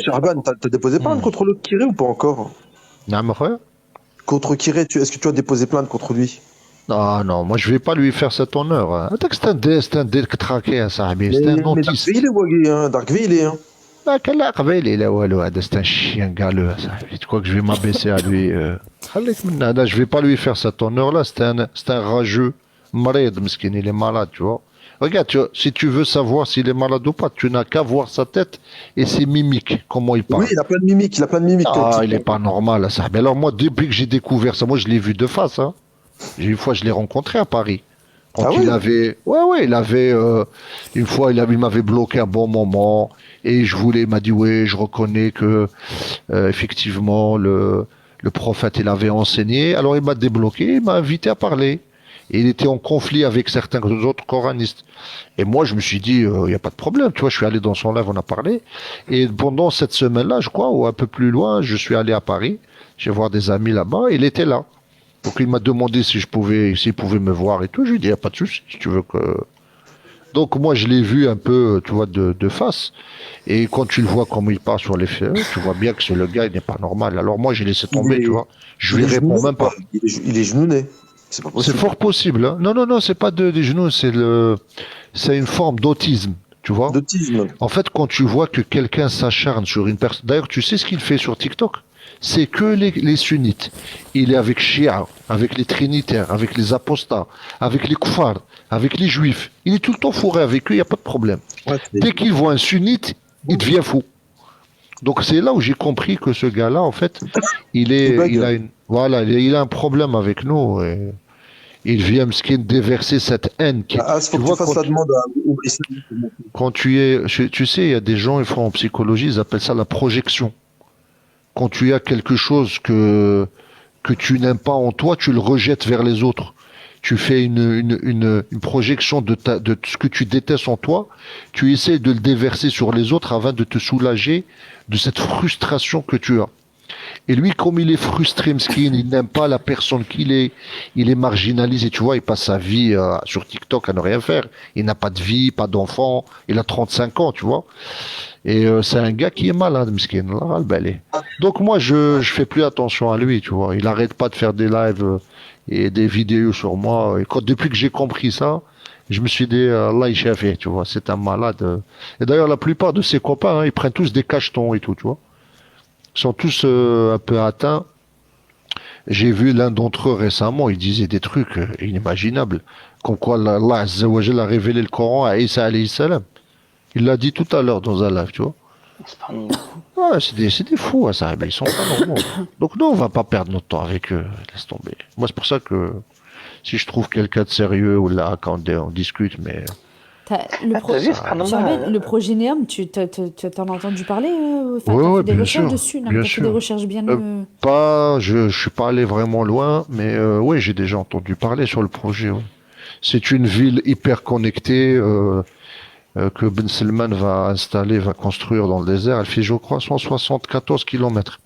Sherban, t'as déposé plainte Hmm. contre le Kiré ou pas encore? نعم أخويا. Contre Kiré, est-ce que tu as déposé plainte contre lui? Ah non, moi je vais pas lui faire cet honneur, hein. C'est un dé traqué, hein, صاحبي. C'est un Mais autiste. Darkville est Wagé, hein. Darkville est, hein. Ah, quel قبيل il est والو هذا. C'est un chien galeux, hein, صاحبي. Tu crois que je vais m'abaisser à lui خليك من هذا. Je vais pas lui faire cet honneur-là. C'est un rageux. مريض مسكين, il est malade, tu vois. Regarde, si tu veux savoir s'il est malade ou pas, tu n'as qu'à voir sa tête et ses mimiques, comment il Oui, parle. il a plein de mimiques, il a plein de mimiques. Ah, il est pas normal, ça. Mais alors moi, depuis que j'ai découvert ça, moi je l'ai vu de face, hein. Une fois, je l'ai rencontré à Paris. Ah Quand il ouais? avait, ouais, il avait, une fois, il m'avait bloqué un bon moment et il m'a dit, ouais, je reconnais que, effectivement, le prophète, il avait enseigné. Alors il m'a débloqué, il m'a invité à parler. Et il était en conflit avec certains autres coranistes. Et moi, je me suis dit, il n'y a pas de problème. Tu vois, je suis allé dans son live, on a parlé. Et pendant cette semaine-là, je crois, ou un peu plus loin, je suis allé à Paris. Je vais voir des amis là-bas. Il était là. Donc il m'a demandé si s'il pouvait me voir et tout. Je lui ai dit, il n'y a pas de souci, si tu veux que. Donc moi, je l'ai vu un peu, tu vois, de face. Et quand tu le vois comme il part sur les faits, tu vois bien que le gars, il n'est pas normal. Alors moi, j'ai laissé Il tomber, tu est, vois. Je il lui est réponds genouné, même quoi. pas. Il est genouné. C'est pas C'est possible. fort possible, hein. Non, non, non, c'est pas des genoux, c'est une forme d'autisme, tu vois. D'autisme. En fait, quand tu vois que quelqu'un s'acharne sur une personne, d'ailleurs, tu sais ce qu'il fait sur TikTok? C'est que les sunnites. Il est avec Shia, avec les trinitaires, avec les apostats, avec les koufars, avec les juifs. Il est tout le temps fourré avec eux, il n'y a pas de problème. Ouais, Dès qu'il voit un sunnite, il devient fou. Donc c'est là où j'ai compris que ce gars-là, en fait, il il bug. a voilà, il a un problème avec nous. Et il vient me déverser cette haine qui, Ah, il faut tu que tu vois, fasses la demande au islamique. quand tu sais, il y a des gens, ils font en psychologie, ils appellent ça la projection. Quand tu as quelque chose que tu n'aimes pas en toi, tu le rejettes vers les autres. Tu fais une projection de ce que tu détestes en toi, tu essaies de le déverser sur les autres afin de te soulager de cette frustration que tu as. Et lui, comme il est frustré, Mskin, il n'aime pas la personne qu'il est, il est marginalisé, tu vois, il passe sa vie sur TikTok à ne rien faire. Il n'a pas de vie, pas d'enfant, il a 35 ans, tu vois. Et c'est un gars qui est malade, Mskin. Là, le balai. Donc moi, je fais plus attention à lui, tu vois. Il arrête pas de faire des lives et des vidéos sur moi. Et depuis que j'ai compris ça, je me suis dit, Allah, il fait, tu vois, c'est un malade. Et d'ailleurs, la plupart de ses copains, hein, ils prennent tous des cachetons et tout, tu vois. Ils sont tous un peu atteints. J'ai vu l'un d'entre eux récemment, il disait des trucs inimaginables. Comme quoi Allah Azza wa Jalla a révélé le Coran à Isa alayhi salam. Il l'a dit tout à l'heure dans un live, tu vois. Subhanallah. Ouais, c'est des fous, hein, ça, mais ils sont pas normaux. Donc non, on va pas perdre notre temps avec eux, laisse tomber. Moi, c'est pour ça que si je trouve quelqu'un de sérieux, ou là, quand on discute, mais Le T'as vu, Charbel, le subhanallah. projet Néam, t'en as entendu parler? Enfin, ouais, t'as ouais, fait des bien recherches sûr, dessus, non? bien T'as fait des sûr. recherches bien. Je suis pas allé vraiment loin, mais oui, j'ai déjà entendu parler sur le projet. Ouais. C'est une ville hyper connectée que Ben Salman va installer, va construire dans le désert. Elle fait, je crois, 174 kilomètres.